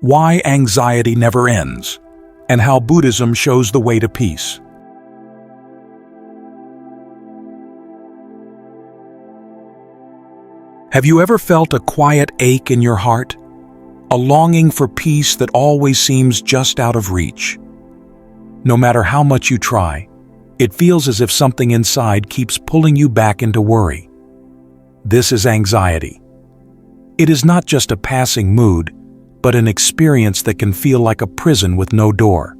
Why anxiety never ends, and how Buddhism shows the way to peace. Have you ever felt a quiet ache in your heart? A longing for peace that always seems just out of reach? No matter how much you try, it feels as if something inside keeps pulling you back into worry. This is anxiety. It is not just a passing mood, but an experience that can feel like a prison with no door.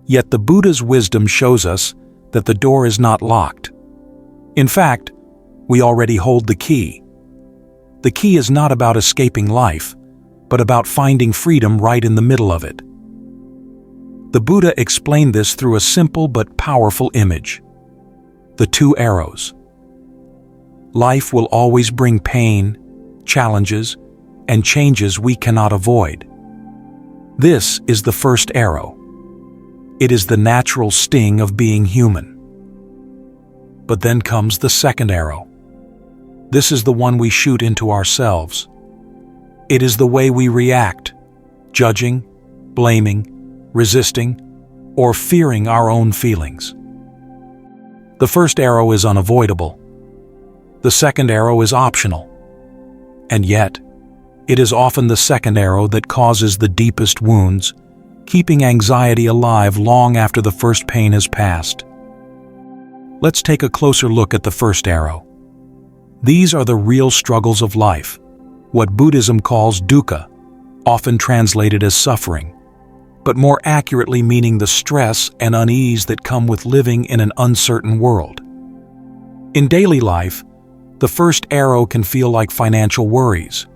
Yet the Buddha's wisdom shows us that the door is not locked. In fact, we already hold the key. The key is not about escaping life, but about finding freedom right in the middle of it. The Buddha explained this through a simple but powerful image: the two arrows. Life will always bring pain, challenges, and changes we cannot avoid. This is the first arrow. It is the natural sting of being human. But then comes the second arrow. This is the one we shoot into ourselves. It is the way we react, judging, blaming, resisting, or fearing our own feelings. The first arrow is unavoidable. The second arrow is optional. And yet, it is often the second arrow that causes the deepest wounds, keeping anxiety alive long after the first pain has passed. Let's take a closer look at the first arrow. These are the real struggles of life, what Buddhism calls dukkha, often translated as suffering, but more accurately meaning the stress and unease that come with living in an uncertain world. In daily life, the first arrow can feel like financial worries,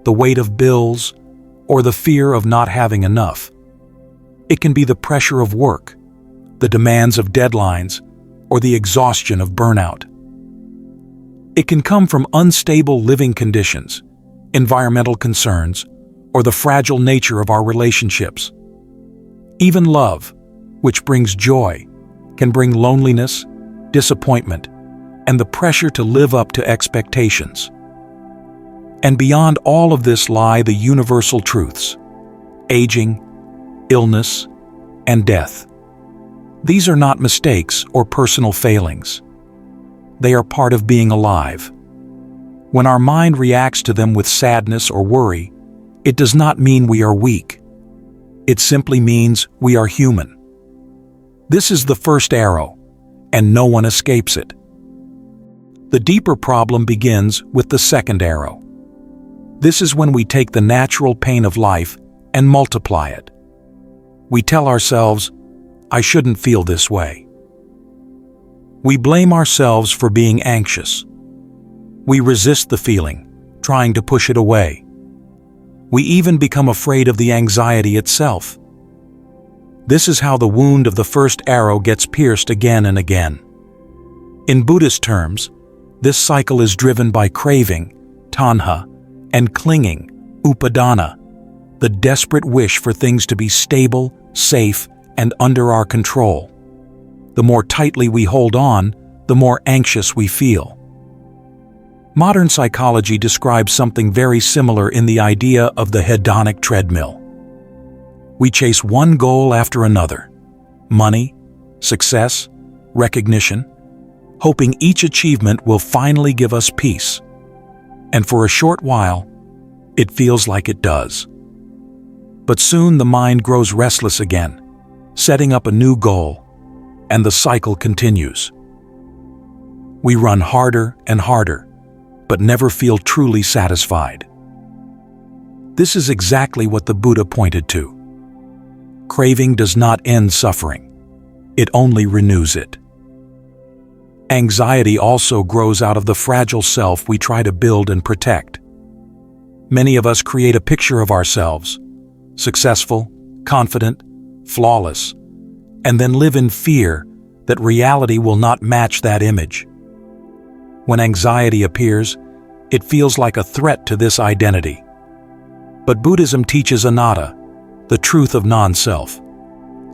the weight of bills, or the fear of not having enough. It can be the pressure of work, the demands of deadlines, or the exhaustion of burnout. It can come from unstable living conditions, environmental concerns, or the fragile nature of our relationships. Even love, which brings joy, can bring loneliness, disappointment, and the pressure to live up to expectations. And beyond all of this lie the universal truths: aging, illness, and death. These are not mistakes or personal failings. They are part of being alive. When our mind reacts to them with sadness or worry, it does not mean we are weak. It simply means we are human. This is the first arrow, and no one escapes it. The deeper problem begins with the second arrow. This is when we take the natural pain of life and multiply it. We tell ourselves, "I shouldn't feel this way." We blame ourselves for being anxious. We resist the feeling, trying to push it away. We even become afraid of the anxiety itself. This is how the wound of the first arrow gets pierced again and again. In Buddhist terms, this cycle is driven by craving, tanha, and clinging, upadana, the desperate wish for things to be stable, safe, and under our control. The more tightly we hold on, the more anxious we feel. Modern psychology describes something very similar in the idea of the hedonic treadmill. We chase one goal after another: money, success, recognition, hoping each achievement will finally give us peace. And for a short while, it feels like it does. But soon the mind grows restless again, setting up a new goal, and the cycle continues. We run harder and harder, but never feel truly satisfied. This is exactly what the Buddha pointed to. Craving does not end suffering. It only renews it. Anxiety also grows out of the fragile self we try to build and protect. Many of us create a picture of ourselves, successful, confident, flawless, and then live in fear that reality will not match that image. When anxiety appears, it feels like a threat to this identity. But Buddhism teaches anatta, the truth of non-self,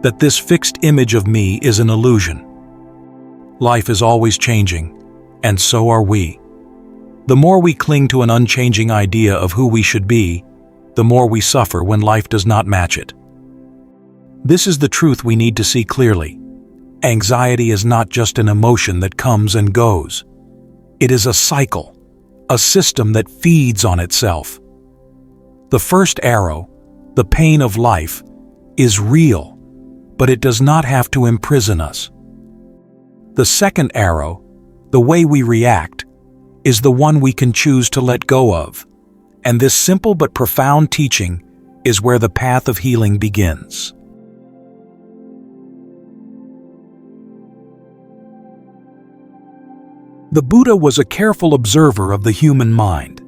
that this fixed image of me is an illusion. Life is always changing, and so are we. The more we cling to an unchanging idea of who we should be, the more we suffer when life does not match it. This is the truth we need to see clearly. Anxiety is not just an emotion that comes and goes. It is a cycle, a system that feeds on itself. The first arrow, the pain of life, is real, but it does not have to imprison us. The second arrow, the way we react, is the one we can choose to let go of. And this simple but profound teaching is where the path of healing begins. The Buddha was a careful observer of the human mind.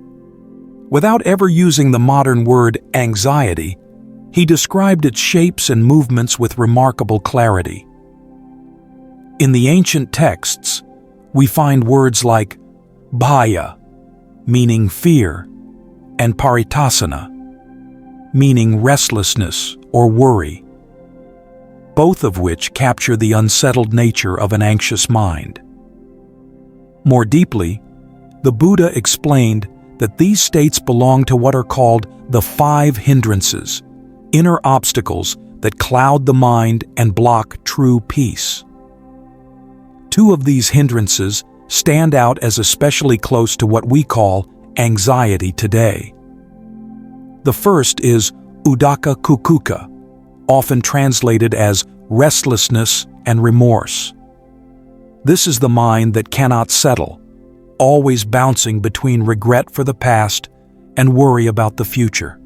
Without ever using the modern word anxiety, he described its shapes and movements with remarkable clarity. In the ancient texts, we find words like bhaya, meaning fear, and paritasana, meaning restlessness or worry, both of which capture the unsettled nature of an anxious mind. More deeply, the Buddha explained that these states belong to what are called the 5 hindrances, inner obstacles that cloud the mind and block true peace. 2 of these hindrances stand out as especially close to what we call anxiety today. The first is uddhacca kukkucca, often translated as restlessness and remorse. This is the mind that cannot settle, always bouncing between regret for the past and worry about the future.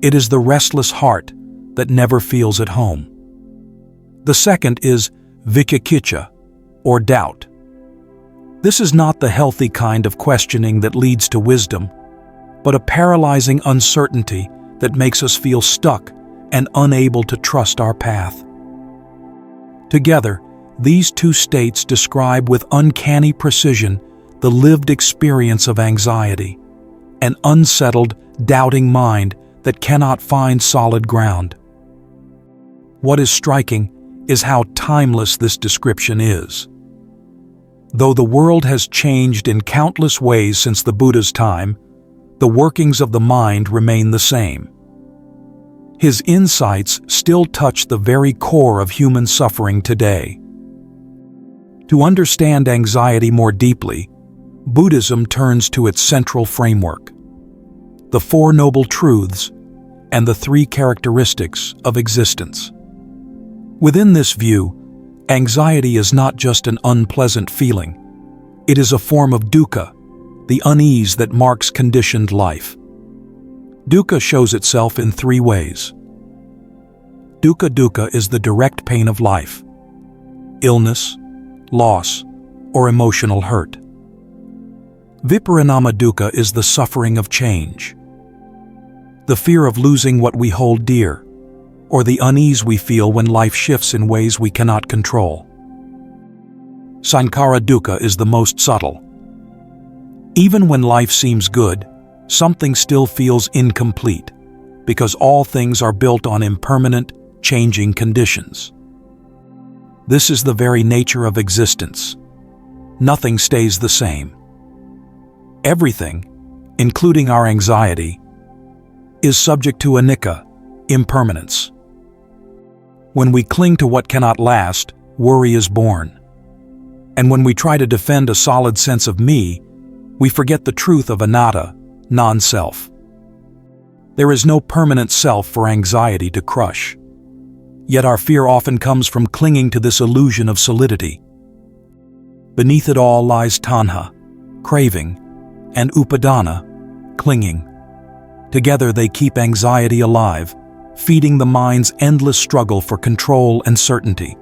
It is the restless heart that never feels at home. The second is vicikicca, or doubt. This is not the healthy kind of questioning that leads to wisdom, but a paralyzing uncertainty that makes us feel stuck and unable to trust our path. Together, these 2 states describe with uncanny precision the lived experience of anxiety, an unsettled, doubting mind that cannot find solid ground. What is striking is how timeless this description is. Though the world has changed in countless ways since the Buddha's time, the workings of the mind remain the same. His insights still touch the very core of human suffering today. To understand anxiety more deeply, Buddhism turns to its central framework, the 4 Noble Truths and the 3 characteristics of existence. Within this view, anxiety is not just an unpleasant feeling. It is a form of dukkha, the unease that marks conditioned life. Dukkha shows itself in 3 ways. Dukkha is the direct pain of life: illness, loss, or emotional hurt. Viparinama dukkha is the suffering of change, the fear of losing what we hold dear, or the unease we feel when life shifts in ways we cannot control. Sankhara dukkha is the most subtle. Even when life seems good, something still feels incomplete, because all things are built on impermanent, changing conditions. This is the very nature of existence. Nothing stays the same. Everything, including our anxiety, is subject to anicca, impermanence. When we cling to what cannot last, worry is born. And when we try to defend a solid sense of me, we forget the truth of anatta, non-self. There is no permanent self for anxiety to crush. Yet our fear often comes from clinging to this illusion of solidity. Beneath it all lies tanha, craving, and upadana, clinging. Together they keep anxiety alive, feeding the mind's endless struggle for control and certainty.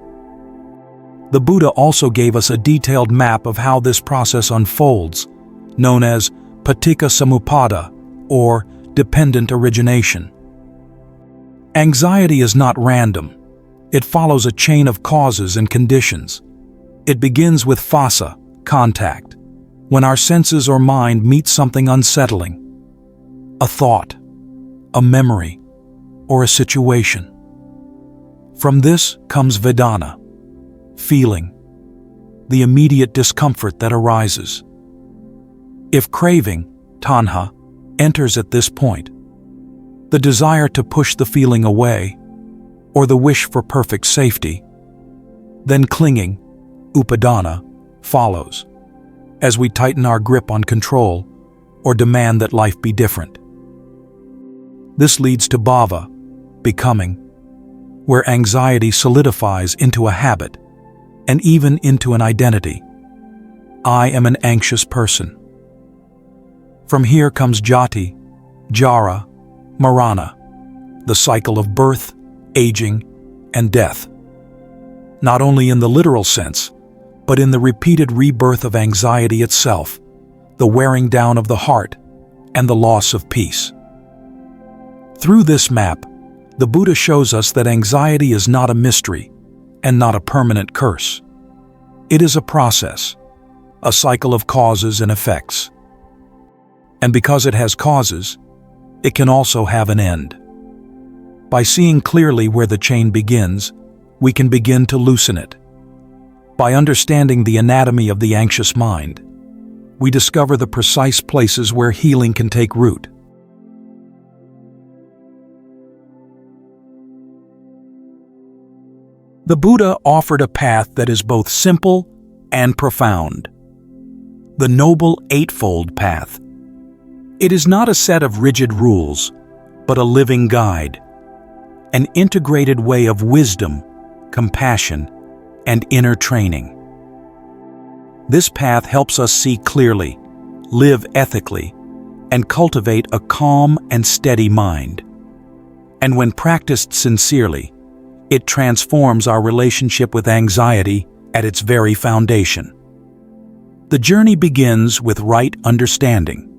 The Buddha also gave us a detailed map of how this process unfolds, known as paticca samuppada, or dependent origination. Anxiety is not random. It follows a chain of causes and conditions. It begins with phassa, contact, when our senses or mind meet something unsettling, a thought, a memory, or a situation. From this comes vedana, feeling, the immediate discomfort that arises. If craving, tanha, enters at this point, the desire to push the feeling away, or the wish for perfect safety. Then clinging, upadana, follows, as we tighten our grip on control or demand that life be different. This leads to bhava, becoming, where anxiety solidifies into a habit and even into an identity. I am an anxious person. From here comes jati, jara, marana, the cycle of birth, aging, and death. Not only in the literal sense, but in the repeated rebirth of anxiety itself, the wearing down of the heart, and the loss of peace. Through this map, the Buddha shows us that anxiety is not a mystery and not a permanent curse. It is a process, a cycle of causes and effects. And because it has causes, it can also have an end. By seeing clearly where the chain begins, we can begin to loosen it. By understanding the anatomy of the anxious mind, we discover the precise places where healing can take root. The Buddha offered a path that is both simple and profound. The Noble Eightfold Path. It is not a set of rigid rules, but a living guide, an integrated way of wisdom, compassion, and inner training. This path helps us see clearly, live ethically, and cultivate a calm and steady mind. And when practiced sincerely, it transforms our relationship with anxiety at its very foundation. The journey begins with right understanding,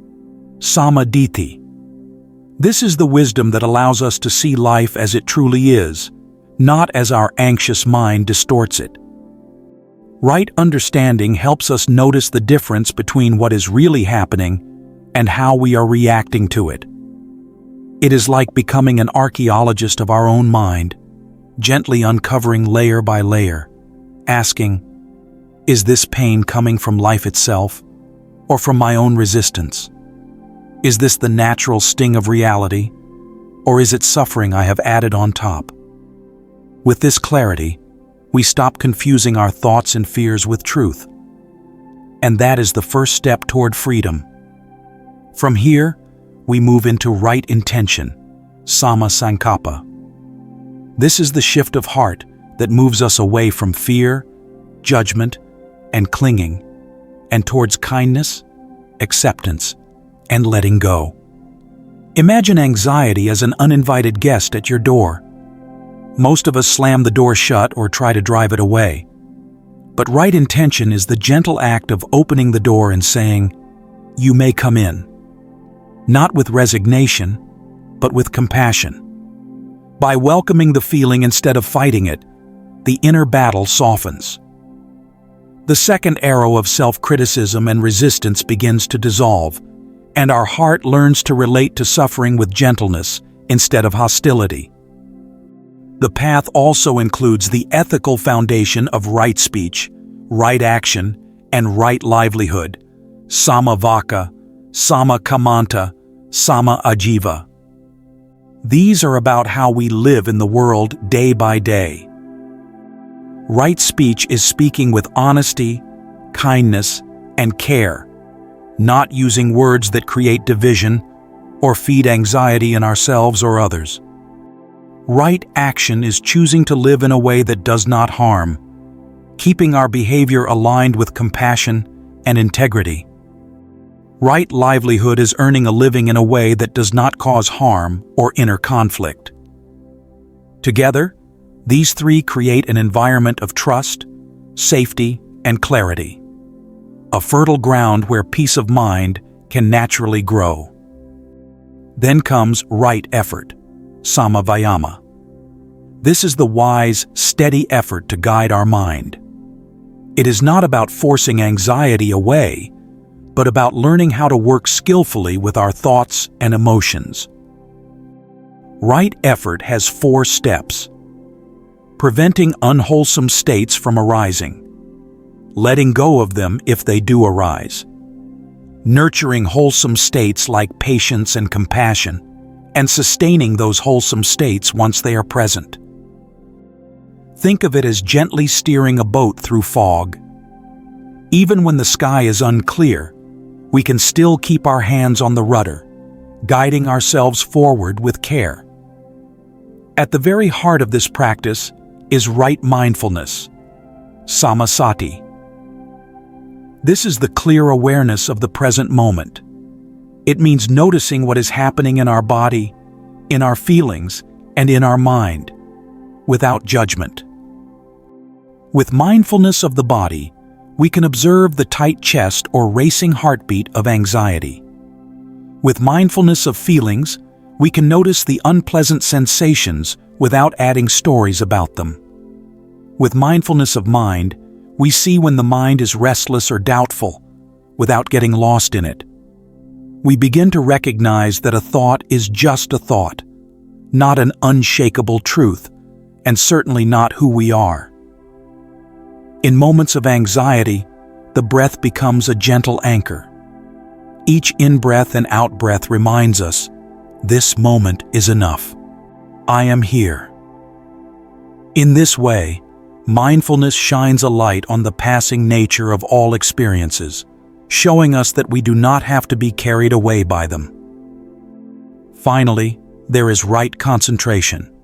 samadhi. This is the wisdom that allows us to see life as it truly is, not as our anxious mind distorts it. Right understanding helps us notice the difference between what is really happening and how we are reacting to it. It is like becoming an archaeologist of our own mind, gently uncovering layer by layer, asking, is this pain coming from life itself or from my own resistance? Is this the natural sting of reality, or is it suffering I have added on top? With this clarity, we stop confusing our thoughts and fears with truth. And that is the first step toward freedom. From here, we move into right intention, samma sankappa. This is the shift of heart that moves us away from fear, judgment, and clinging, and towards kindness, acceptance, and letting go. Imagine anxiety as an uninvited guest at your door. Most of us slam the door shut or try to drive it away. But right intention is the gentle act of opening the door and saying, "You may come in." Not with resignation, but with compassion. By welcoming the feeling instead of fighting it, the inner battle softens. The second arrow of self-criticism and resistance begins to dissolve, and our heart learns to relate to suffering with gentleness instead of hostility. The path also includes the ethical foundation of right speech, right action, and right livelihood, samma vaka, samma kamanta, samma ajiva. These are about how we live in the world day by day. Right speech is speaking with honesty, kindness, and care, not using words that create division or feed anxiety in ourselves or others. Right action is choosing to live in a way that does not harm, keeping our behavior aligned with compassion and integrity. Right livelihood is earning a living in a way that does not cause harm or inner conflict. Together, these three create an environment of trust, safety, and clarity. A fertile ground where peace of mind can naturally grow. Then comes right effort, samma vayama. This is the wise, steady effort to guide our mind. It is not about forcing anxiety away, but about learning how to work skillfully with our thoughts and emotions. Right effort has 4 steps. Preventing unwholesome states from arising. Letting go of them if they do arise. Nurturing wholesome states like patience and compassion, and sustaining those wholesome states once they are present. Think of it as gently steering a boat through fog. Even when the sky is unclear, we can still keep our hands on the rudder, guiding ourselves forward with care. At the very heart of this practice is right mindfulness, samasati. This is the clear awareness of the present moment. It means noticing what is happening in our body, in our feelings, and in our mind, without judgment. With mindfulness of the body, we can observe the tight chest or racing heartbeat of anxiety. With mindfulness of feelings, we can notice the unpleasant sensations without adding stories about them. With mindfulness of mind, we see when the mind is restless or doubtful, without getting lost in it. We begin to recognize that a thought is just a thought, not an unshakable truth, and certainly not who we are. In moments of anxiety, the breath becomes a gentle anchor. Each in-breath and out-breath reminds us, this moment is enough. I am here. In this way, mindfulness shines a light on the passing nature of all experiences, showing us that we do not have to be carried away by them. Finally, there is right concentration,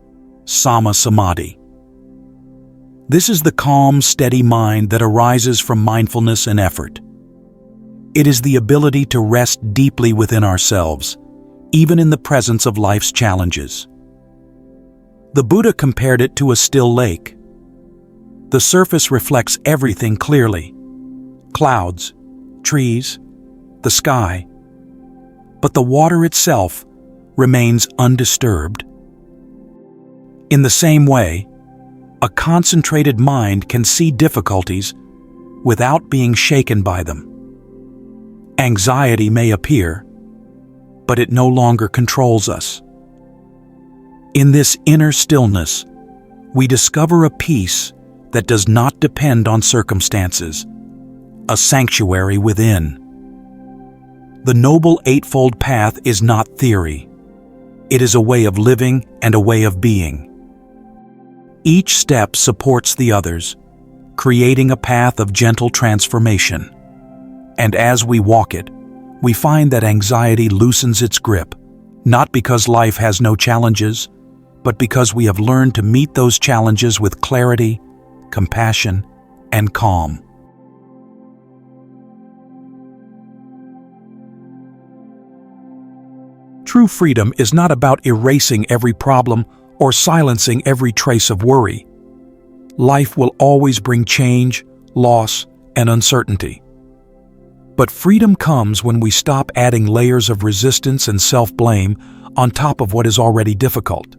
sama samadhi. This is the calm, steady mind that arises from mindfulness and effort. It is the ability to rest deeply within ourselves, even in the presence of life's challenges. The Buddha compared it to a still lake. The surface reflects everything clearly: clouds, trees, the sky, but the water itself remains undisturbed. In the same way, a concentrated mind can see difficulties without being shaken by them. Anxiety may appear, but it no longer controls us. In this inner stillness, we discover a peace that does not depend on circumstances, a sanctuary within. The Noble Eightfold Path is not theory. It is a way of living and a way of being. Each step supports the others, creating a path of gentle transformation. And as we walk it, we find that anxiety loosens its grip, not because life has no challenges, but because we have learned to meet those challenges with clarity, compassion, and calm. True freedom is not about erasing every problem or silencing every trace of worry. Life will always bring change, loss, and uncertainty. But freedom comes when we stop adding layers of resistance and self-blame on top of what is already difficult.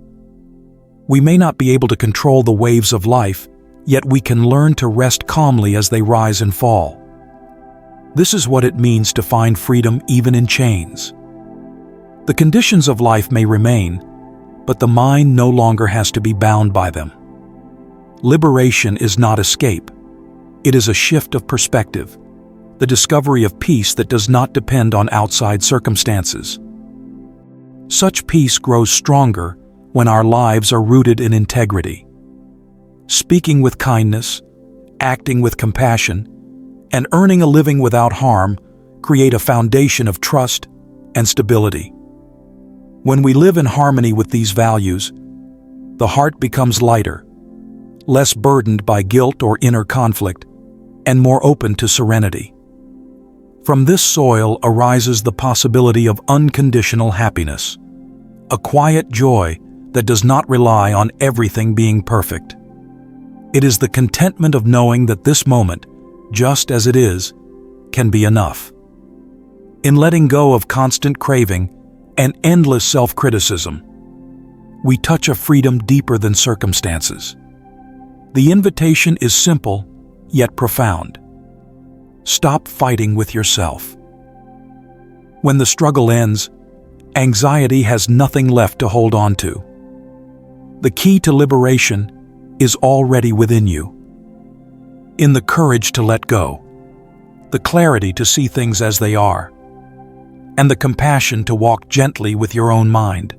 We may not be able to control the waves of life, yet we can learn to rest calmly as they rise and fall. This is what it means to find freedom even in chains. The conditions of life may remain, but the mind no longer has to be bound by them. Liberation is not escape. It is a shift of perspective, the discovery of peace that does not depend on outside circumstances. Such peace grows stronger when our lives are rooted in integrity. Speaking with kindness, acting with compassion, and earning a living without harm create a foundation of trust and stability. When we live in harmony with these values, the heart becomes lighter, less burdened by guilt or inner conflict, and more open to serenity. From this soil arises the possibility of unconditional happiness, a quiet joy that does not rely on everything being perfect. It is the contentment of knowing that this moment, just as it is, can be enough. In letting go of constant craving and endless self-criticism, we touch a freedom deeper than circumstances. The invitation is simple, yet profound. Stop fighting with yourself. When the struggle ends, anxiety has nothing left to hold on to. The key to liberation is already within you. In the courage to let go, the clarity to see things as they are, and the compassion to walk gently with your own mind.